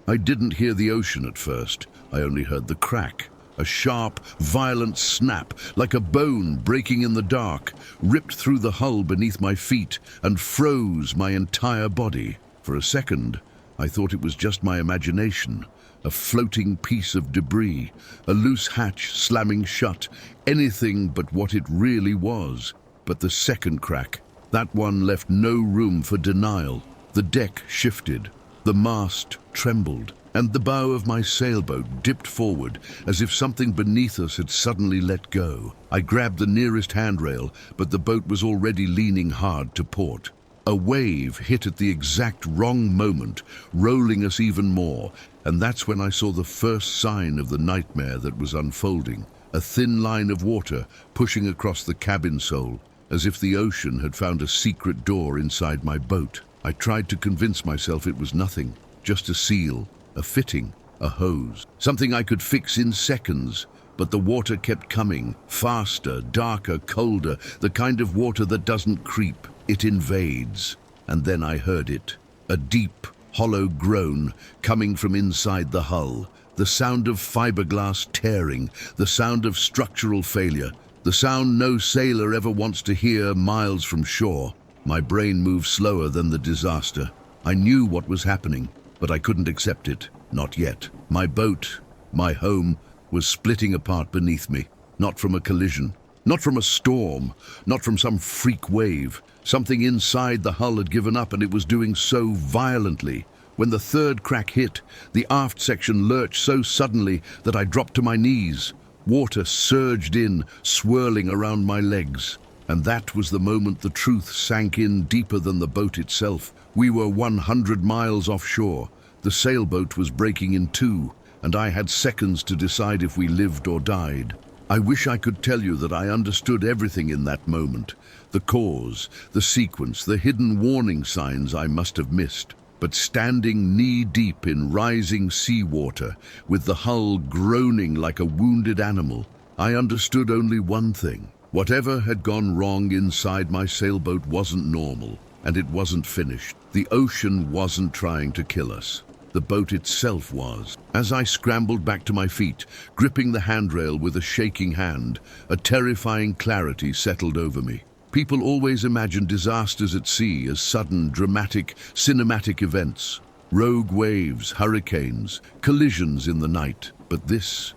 I didn't hear the ocean at first. I only heard the crack. A sharp, violent snap, like a bone breaking in the dark, ripped through the hull beneath my feet and froze my entire body. For a second, I thought it was just my imagination, a floating piece of debris, a loose hatch slamming shut, anything but what it really was. But the second crack, that one left no room for denial. The deck shifted, the mast trembled, and the bow of my sailboat dipped forward as if something beneath us had suddenly let go. I grabbed the nearest handrail, but the boat was already leaning hard to port. A wave hit at the exact wrong moment, rolling us even more, and that's when I saw the first sign of the nightmare that was unfolding. A thin line of water pushing across the cabin sole, as if the ocean had found a secret door inside my boat. I tried to convince myself it was nothing, just a seal, a fitting, a hose, something I could fix in seconds. But the water kept coming, faster, darker, colder, the kind of water that doesn't creep, it invades. And then I heard it, a deep, hollow groan coming from inside the hull, the sound of fiberglass tearing, the sound of structural failure, the sound no sailor ever wants to hear miles from shore. My brain moved slower than the disaster. I knew what was happening, but I couldn't accept it, not yet. My boat, my home, was splitting apart beneath me, not from a collision, not from a storm, not from some freak wave. Something inside the hull had given up, and it was doing so violently. When the third crack hit, the aft section lurched so suddenly that I dropped to my knees. Water surged in, swirling around my legs. And that was the moment the truth sank in deeper than the boat itself. We were 100 miles offshore. The sailboat was breaking in two, and I had seconds to decide if we lived or died. I wish I could tell you that I understood everything in that moment. The cause, the sequence, the hidden warning signs I must have missed. But standing knee-deep in rising seawater, with the hull groaning like a wounded animal, I understood only one thing. Whatever had gone wrong inside my sailboat wasn't normal, and it wasn't finished. The ocean wasn't trying to kill us. The boat itself was. As I scrambled back to my feet, gripping the handrail with a shaking hand, a terrifying clarity settled over me. People always imagine disasters at sea as sudden, dramatic, cinematic events. Rogue waves, hurricanes, collisions in the night. But this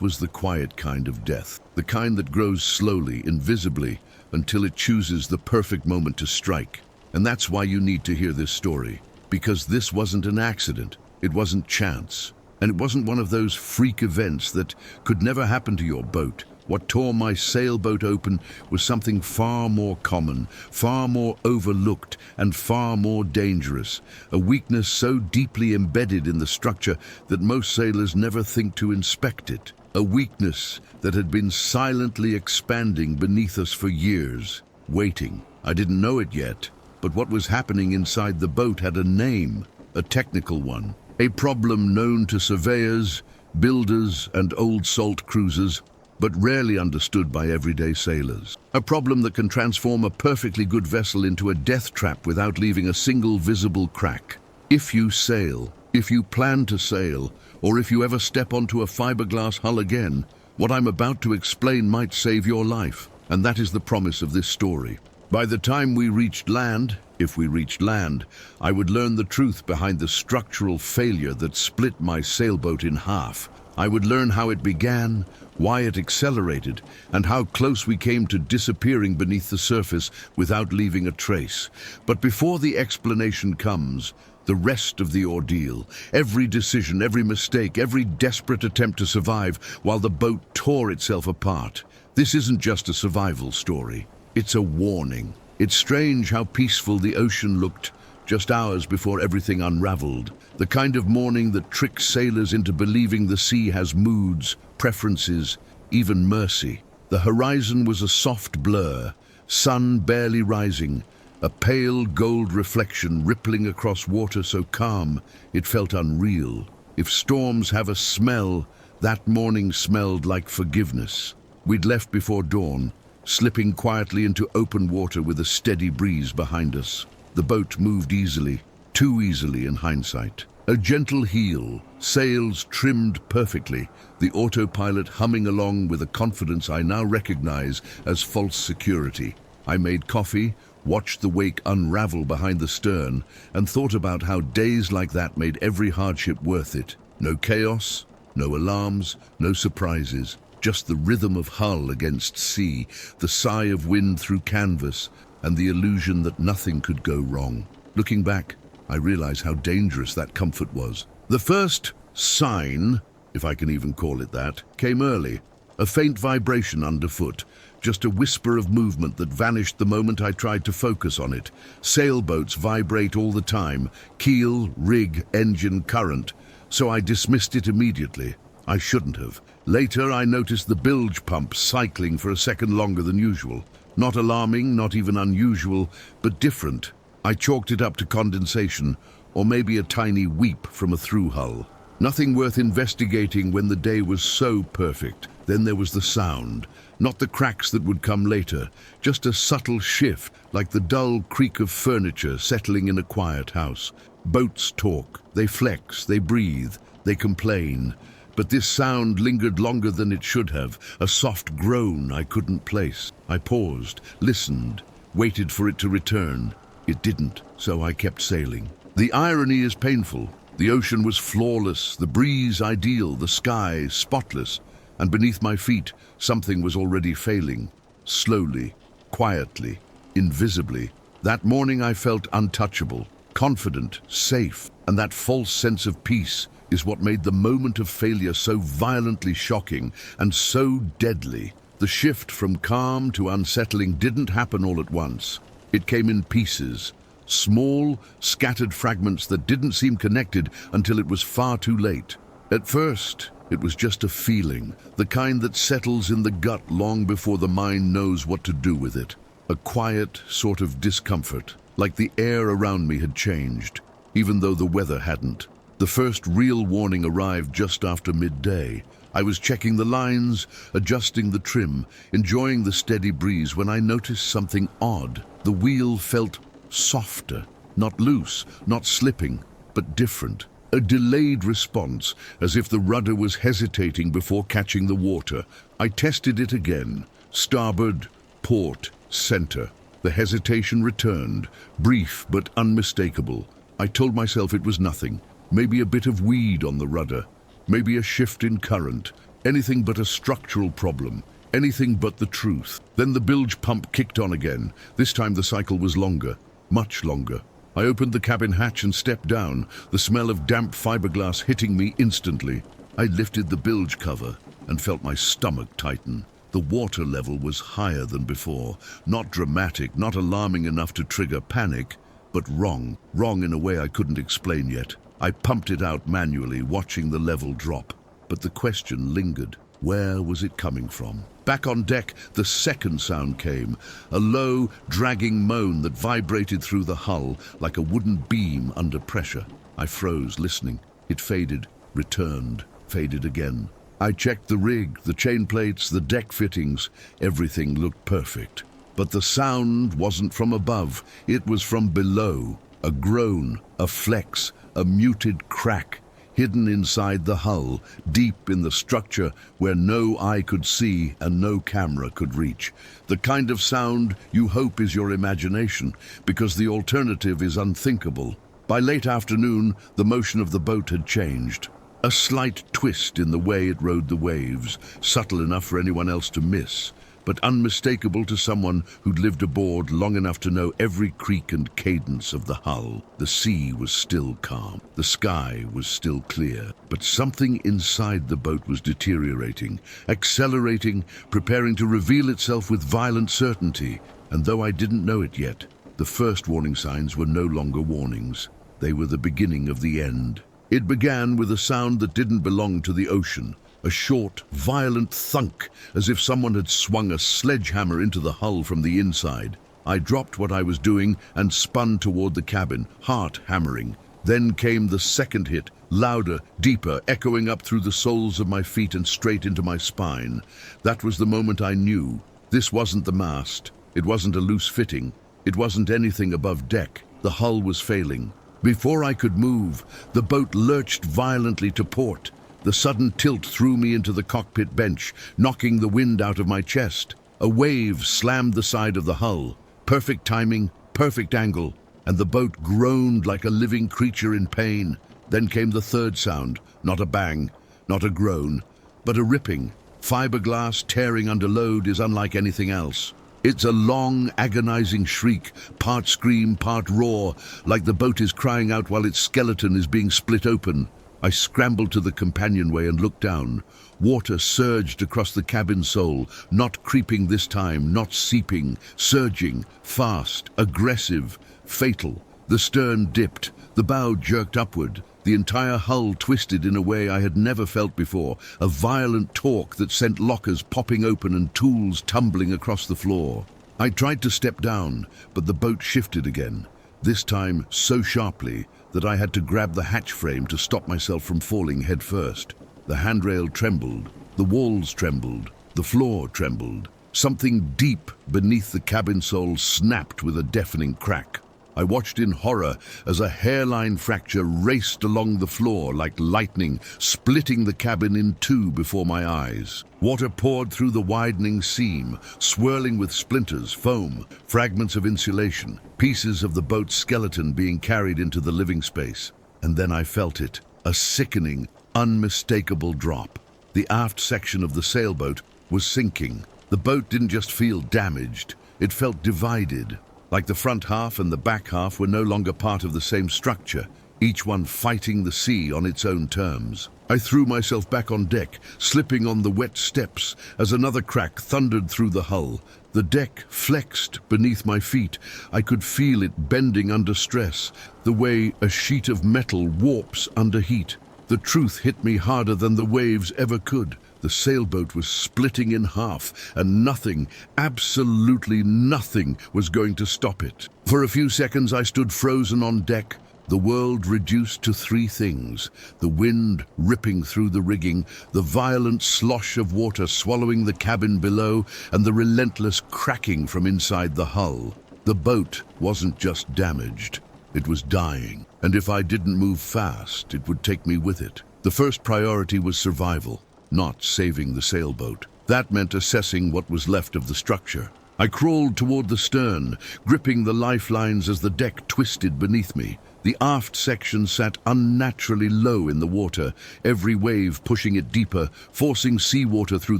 was the quiet kind of death. The kind that grows slowly, invisibly, until it chooses the perfect moment to strike. And that's why you need to hear this story. Because this wasn't an accident, it wasn't chance, and it wasn't one of those freak events that could never happen to your boat. What tore my sailboat open was something far more common, far more overlooked, and far more dangerous. A weakness so deeply embedded in the structure that most sailors never think to inspect it. A weakness that had been silently expanding beneath us for years, waiting. I didn't know it yet. But what was happening inside the boat had a name, a technical one, a problem known to surveyors, builders, and old salt cruisers, but rarely understood by everyday sailors. A problem that can transform a perfectly good vessel into a death trap without leaving a single visible crack. If you sail, if you plan to sail, or if you ever step onto a fiberglass hull again, what I'm about to explain might save your life, and that is the promise of this story. By the time we reached land, if we reached land, I would learn the truth behind the structural failure that split my sailboat in half. I would learn how it began, why it accelerated, and how close we came to disappearing beneath the surface without leaving a trace. But before the explanation comes, the rest of the ordeal, every decision, every mistake, every desperate attempt to survive while the boat tore itself apart. This isn't just a survival story. It's a warning. It's strange how peaceful the ocean looked just hours before everything unraveled. The kind of morning that tricks sailors into believing the sea has moods, preferences, even mercy. The horizon was a soft blur, sun barely rising, a pale gold reflection rippling across water so calm it felt unreal. If storms have a smell, that morning smelled like forgiveness. We'd left before dawn, slipping quietly into open water with a steady breeze behind us. The boat moved easily, too easily in hindsight. A gentle heel, sails trimmed perfectly, the autopilot humming along with a confidence I now recognize as false security. I made coffee, watched the wake unravel behind the stern, and thought about how days like that made every hardship worth it. No chaos, no alarms, no surprises, just the rhythm of hull against sea, the sigh of wind through canvas, and the illusion that nothing could go wrong. Looking back, I realize how dangerous that comfort was. The first sign, if I can even call it that, came early. A faint vibration underfoot, just a whisper of movement that vanished the moment I tried to focus on it. Sailboats vibrate all the time, keel, rig, engine, current, so I dismissed it immediately. I shouldn't have. Later, I noticed the bilge pump cycling for a second longer than usual. Not alarming, not even unusual, but different. I chalked it up to condensation, or maybe a tiny weep from a through hull. Nothing worth investigating when the day was so perfect. Then there was the sound, not the cracks that would come later, just a subtle shift, like the dull creak of furniture settling in a quiet house. Boats talk, they flex, they breathe, they complain. But this sound lingered longer than it should have, a soft groan I couldn't place. I paused, listened, waited for it to return. It didn't, so I kept sailing. The irony is painful. The ocean was flawless, the breeze ideal, the sky spotless, and beneath my feet, something was already failing. Slowly, quietly, invisibly. That morning I felt untouchable, confident, safe, and that false sense of peace is what made the moment of failure so violently shocking and so deadly. The shift from calm to unsettling didn't happen all at once. It came in pieces, small, scattered fragments that didn't seem connected until it was far too late. At first, it was just a feeling, the kind that settles in the gut long before the mind knows what to do with it. A quiet sort of discomfort, like the air around me had changed, even though the weather hadn't. The first real warning arrived just after midday. I was checking the lines, adjusting the trim, enjoying the steady breeze when I noticed something odd. The wheel felt softer, not loose, not slipping, but different. A delayed response, as if the rudder was hesitating before catching the water. I tested it again. Starboard, port, center. The hesitation returned, brief but unmistakable. I told myself it was nothing. Maybe a bit of weed on the rudder. Maybe a shift in current. Anything but a structural problem. Anything but the truth. Then the bilge pump kicked on again. This time the cycle was longer, much longer. I opened the cabin hatch and stepped down, the smell of damp fiberglass hitting me instantly. I lifted the bilge cover and felt my stomach tighten. The water level was higher than before. Not dramatic, not alarming enough to trigger panic, but wrong. Wrong in a way I couldn't explain yet. I pumped it out manually, watching the level drop. But the question lingered. Where was it coming from? Back on deck, the second sound came, a low, dragging moan that vibrated through the hull like a wooden beam under pressure. I froze, listening. It faded, returned, faded again. I checked the rig, the chain plates, the deck fittings. Everything looked perfect. But the sound wasn't from above. It was from below. A groan, a flex, a muted crack, hidden inside the hull, deep in the structure where no eye could see and no camera could reach. The kind of sound you hope is your imagination, because the alternative is unthinkable. By late afternoon, the motion of the boat had changed. A slight twist in the way it rode the waves, subtle enough for anyone else to miss, but unmistakable to someone who'd lived aboard long enough to know every creak and cadence of the hull. The sea was still calm. The sky was still clear. But something inside the boat was deteriorating, accelerating, preparing to reveal itself with violent certainty. And though I didn't know it yet, the first warning signs were no longer warnings. They were the beginning of the end. It began with a sound that didn't belong to the ocean. A short, violent thunk, as if someone had swung a sledgehammer into the hull from the inside. I dropped what I was doing and spun toward the cabin, heart hammering. Then came the second hit, louder, deeper, echoing up through the soles of my feet and straight into my spine. That was the moment I knew. This wasn't the mast. It wasn't a loose fitting. It wasn't anything above deck. The hull was failing. Before I could move, the boat lurched violently to port. The sudden tilt threw me into the cockpit bench, knocking the wind out of my chest. A wave slammed the side of the hull. Perfect timing, perfect angle, and the boat groaned like a living creature in pain. Then came the third sound, not a bang, not a groan, but a ripping. Fiberglass tearing under load is unlike anything else. It's a long, agonizing shriek, part scream, part roar, like the boat is crying out while its skeleton is being split open. I scrambled to the companionway and looked down. Water surged across the cabin sole, not creeping this time, not seeping, surging, fast, aggressive, fatal. The stern dipped, the bow jerked upward. The entire hull twisted in a way I had never felt before, a violent torque that sent lockers popping open and tools tumbling across the floor. I tried to step down, but the boat shifted again, this time so sharply that I had to grab the hatch frame to stop myself from falling head first. The handrail trembled, the walls trembled, the floor trembled. Something deep beneath the cabin sole snapped with a deafening crack. I watched in horror as a hairline fracture raced along the floor like lightning, splitting the cabin in two before my eyes. Water poured through the widening seam, swirling with splinters, foam, fragments of insulation, pieces of the boat's skeleton being carried into the living space. And then I felt it, a sickening, unmistakable drop. The aft section of the sailboat was sinking. The boat didn't just feel damaged, it felt divided. Like the front half and the back half were no longer part of the same structure, each one fighting the sea on its own terms. I threw myself back on deck, slipping on the wet steps as another crack thundered through the hull. The deck flexed beneath my feet. I could feel it bending under stress, the way a sheet of metal warps under heat. The truth hit me harder than the waves ever could. The sailboat was splitting in half, and nothing, absolutely nothing, was going to stop it. For a few seconds I stood frozen on deck, the world reduced to three things: the wind ripping through the rigging, the violent slosh of water swallowing the cabin below, and the relentless cracking from inside the hull. The boat wasn't just damaged, it was dying, and if I didn't move fast, it would take me with it. The first priority was survival, not saving the sailboat. That meant assessing what was left of the structure. I crawled toward the stern, gripping the lifelines as the deck twisted beneath me. The aft section sat unnaturally low in the water, every wave pushing it deeper, forcing seawater through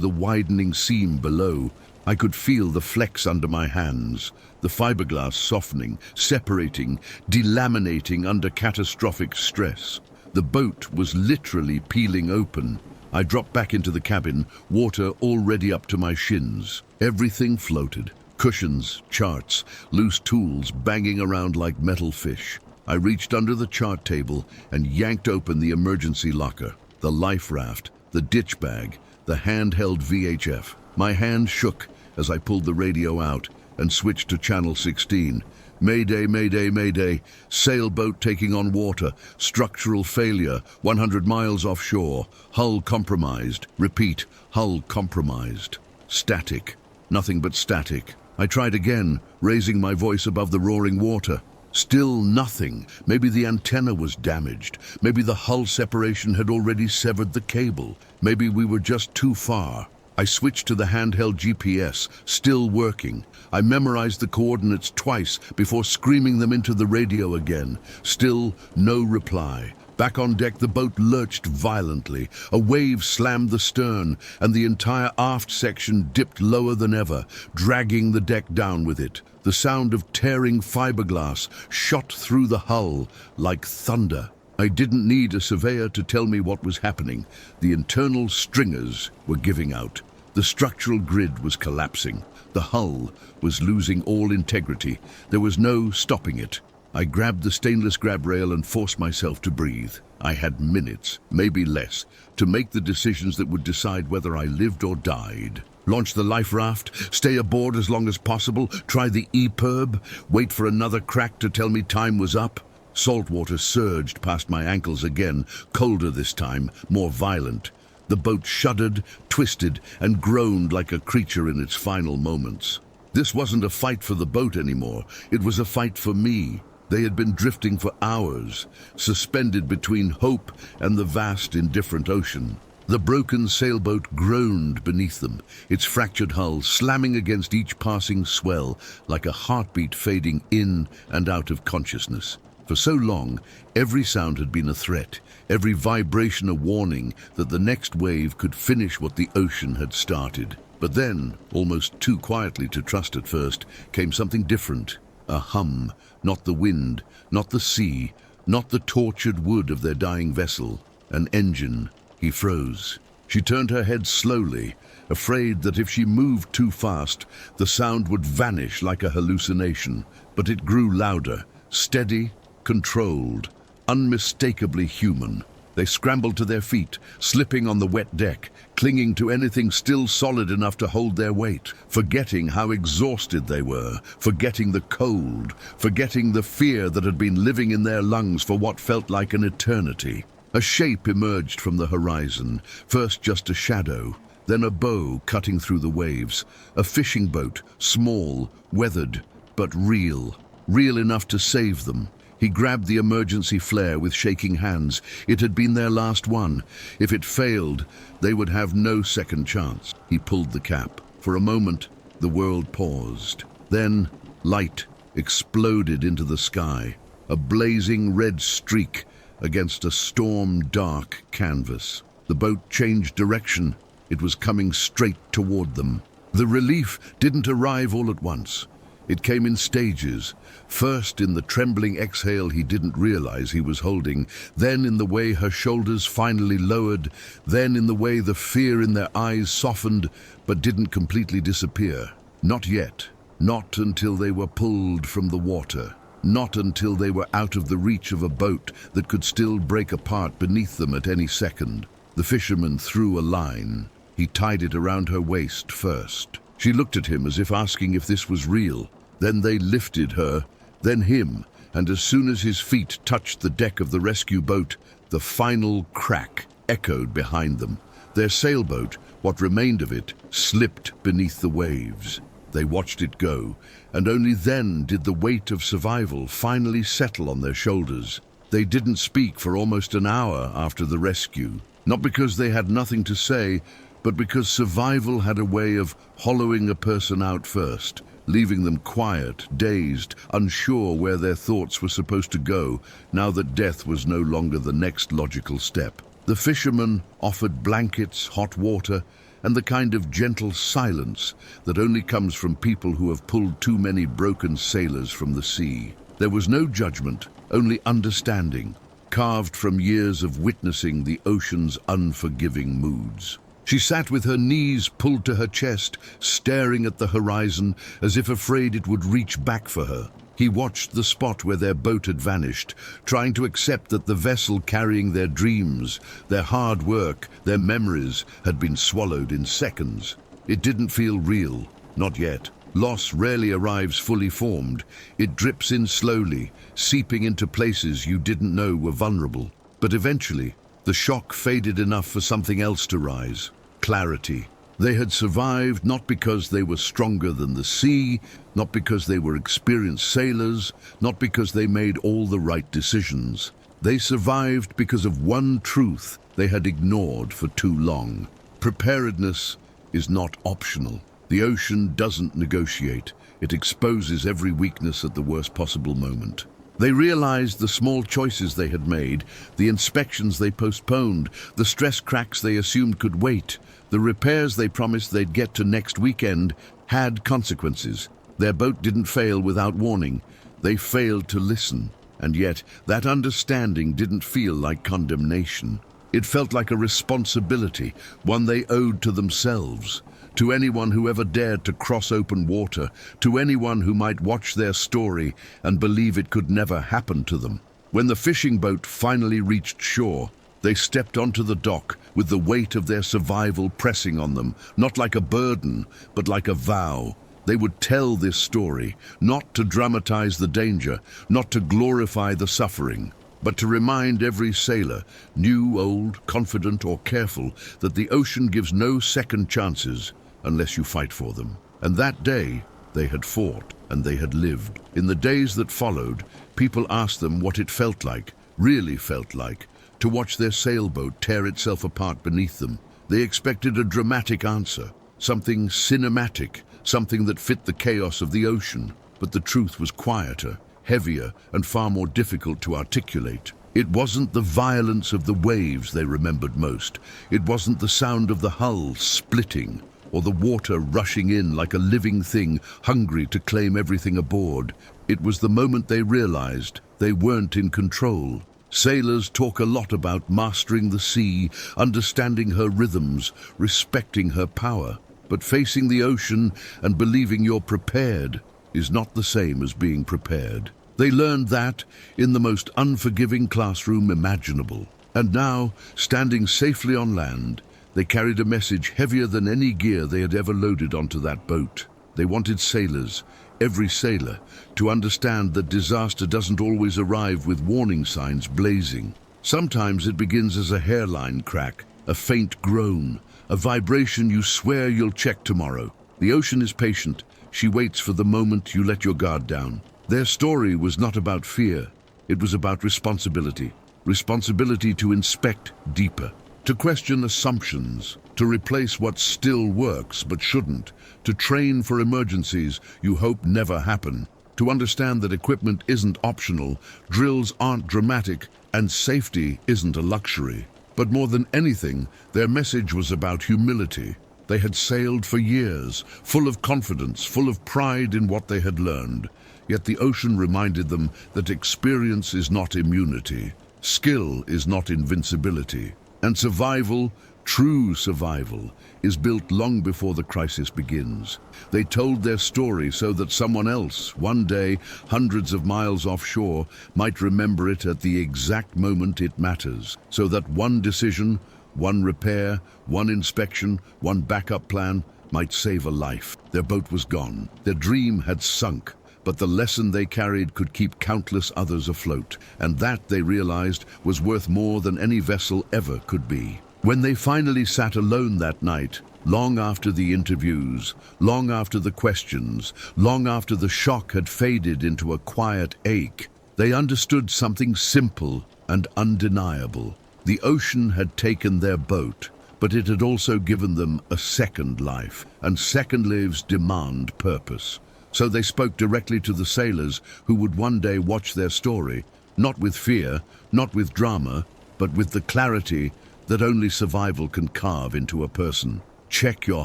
the widening seam below. I could feel the flex under my hands, the fiberglass softening, separating, delaminating under catastrophic stress. The boat was literally peeling open. I dropped back into the cabin, water already up to my shins. Everything floated. Cushions, charts, loose tools banging around like metal fish. I reached under the chart table and yanked open the emergency locker, the life raft, the ditch bag, the handheld VHF. My hand shook as I pulled the radio out and switched to channel 16. Mayday, mayday, mayday. Sailboat taking on water. Structural failure. 100 miles offshore. Hull compromised. Repeat, hull compromised. Static. Nothing but static. I tried again, raising my voice above the roaring water. Still nothing. Maybe the antenna was damaged. Maybe the hull separation had already severed the cable. Maybe we were just too far. I switched to the handheld GPS, still working. I memorized the coordinates twice before screaming them into the radio again. Still no reply. Back on deck, the boat lurched violently. A wave slammed the stern, and the entire aft section dipped lower than ever, dragging the deck down with it. The sound of tearing fiberglass shot through the hull like thunder. I didn't need a surveyor to tell me what was happening. The internal stringers were giving out. The structural grid was collapsing. The hull was losing all integrity. There was no stopping it. I grabbed the stainless grab rail and forced myself to breathe. I had minutes, maybe less, to make the decisions that would decide whether I lived or died. Launch the life raft, stay aboard as long as possible, try the EPIRB, wait for another crack to tell me time was up. Salt water surged past my ankles again, colder this time, more violent. The boat shuddered, twisted, and groaned like a creature in its final moments. This wasn't a fight for the boat anymore. It was a fight for me. They had been drifting for hours, suspended between hope and the vast, indifferent ocean. The broken sailboat groaned beneath them, its fractured hull slamming against each passing swell like a heartbeat fading in and out of consciousness. For so long, every sound had been a threat, every vibration a warning that the next wave could finish what the ocean had started. But then, almost too quietly to trust at first, came something different. A hum, not the wind, not the sea, not the tortured wood of their dying vessel. An engine. He froze. She turned her head slowly, afraid that if she moved too fast, the sound would vanish like a hallucination. But it grew louder, steady, controlled, unmistakably human. They scrambled to their feet, slipping on the wet deck, clinging to anything still solid enough to hold their weight, forgetting how exhausted they were, forgetting the cold, forgetting the fear that had been living in their lungs for what felt like an eternity. A shape emerged from the horizon, first just a shadow, then a bow cutting through the waves. A fishing boat, small, weathered, but real enough to save them. He grabbed the emergency flare with shaking hands. It had been their last one. If it failed, they would have no second chance. He pulled the cap. For a moment, the world paused. Then, light exploded into the sky, a blazing red streak against a storm-dark canvas. The boat changed direction. It was coming straight toward them. The relief didn't arrive all at once. It came in stages, first in the trembling exhale he didn't realize he was holding, then in the way her shoulders finally lowered, then in the way the fear in their eyes softened but didn't completely disappear. Not yet. Not until they were pulled from the water. Not until they were out of the reach of a boat that could still break apart beneath them at any second. The fisherman threw a line. He tied it around her waist first. She looked at him as if asking if this was real. Then they lifted her, then him, and as soon as his feet touched the deck of the rescue boat, the final crack echoed behind them. Their sailboat, what remained of it, slipped beneath the waves. They watched it go, and only then did the weight of survival finally settle on their shoulders. They didn't speak for almost an hour after the rescue, not because they had nothing to say, but because survival had a way of hollowing a person out first, leaving them quiet, dazed, unsure where their thoughts were supposed to go, now that death was no longer the next logical step. The fisherman offered blankets, hot water, and the kind of gentle silence that only comes from people who have pulled too many broken sailors from the sea. There was no judgment, only understanding, carved from years of witnessing the ocean's unforgiving moods. She sat with her knees pulled to her chest, staring at the horizon as if afraid it would reach back for her. He watched the spot where their boat had vanished, trying to accept that the vessel carrying their dreams, their hard work, their memories had been swallowed in seconds. It didn't feel real, not yet. Loss rarely arrives fully formed. It drips in slowly, seeping into places you didn't know were vulnerable. But eventually, the shock faded enough for something else to rise. Clarity. They had survived not because they were stronger than the sea, not because they were experienced sailors, not because they made all the right decisions. They survived because of one truth they had ignored for too long. Preparedness is not optional. The ocean doesn't negotiate. It exposes every weakness at the worst possible moment. They realized the small choices they had made, the inspections they postponed, the stress cracks they assumed could wait, the repairs they promised they'd get to next weekend had consequences. Their boat didn't fail without warning. They failed to listen. And yet, that understanding didn't feel like condemnation. It felt like a responsibility, one they owed to themselves, to anyone who ever dared to cross open water, to anyone who might watch their story and believe it could never happen to them. When the fishing boat finally reached shore, they stepped onto the dock with the weight of their survival pressing on them, not like a burden, but like a vow. They would tell this story, not to dramatize the danger, not to glorify the suffering, but to remind every sailor, new, old, confident, or careful, that the ocean gives no second chances unless you fight for them. And that day, They had fought, and they had lived. In the days that followed, people asked them what it felt like, really felt like, to watch their sailboat tear itself apart beneath them. They expected a dramatic answer, something cinematic, something that fit the chaos of the ocean. But the truth was quieter, heavier, and far more difficult to articulate. It wasn't the violence of the waves they remembered most. It wasn't the sound of the hull splitting, or the water rushing in like a living thing, hungry to claim everything aboard. It was the moment they realized they weren't in control. Sailors talk a lot about mastering the sea, understanding her rhythms, respecting her power. But facing the ocean and believing you're prepared is not the same as being prepared. They learned that in the most unforgiving classroom imaginable. And now, standing safely on land, they carried a message heavier than any gear they had ever loaded onto that boat. They wanted sailors, every sailor, to understand that disaster doesn't always arrive with warning signs blazing. Sometimes it begins as a hairline crack, a faint groan, a vibration you swear you'll check tomorrow. The ocean is patient. She waits for the moment you let your guard down. Their story was not about fear. It was about responsibility. Responsibility to inspect deeper, to question assumptions, to replace what still works but shouldn't, to train for emergencies you hope never happen, to understand that equipment isn't optional, drills aren't dramatic, and safety isn't a luxury. But more than anything, their message was about humility. They had sailed for years, full of confidence, full of pride in what they had learned. Yet the ocean reminded them that experience is not immunity, skill is not invincibility, and survival, true survival, is built long before the crisis begins. They told their story so that someone else, one day, hundreds of miles offshore, might remember it at the exact moment it matters, so that one decision, one repair, one inspection, one backup plan might save a life. Their boat was gone. Their dream had sunk, but the lesson they carried could keep countless others afloat, and that, they realized, was worth more than any vessel ever could be. When they finally sat alone that night, long after the interviews, long after the questions, long after the shock had faded into a quiet ache, they understood something simple and undeniable. The ocean had taken their boat, but it had also given them a second life, and second lives demand purpose. So they spoke directly to the sailors who would one day watch their story, not with fear, not with drama, but with the clarity that only survival can carve into a person. Check your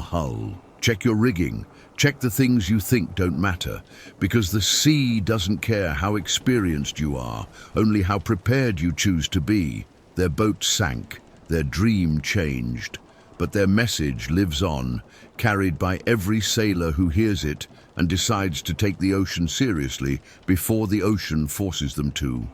hull, check your rigging, check the things you think don't matter, because the sea doesn't care how experienced you are, only how prepared you choose to be. Their boat sank, their dream changed, but their message lives on, carried by every sailor who hears it and decides to take the ocean seriously before the ocean forces them to.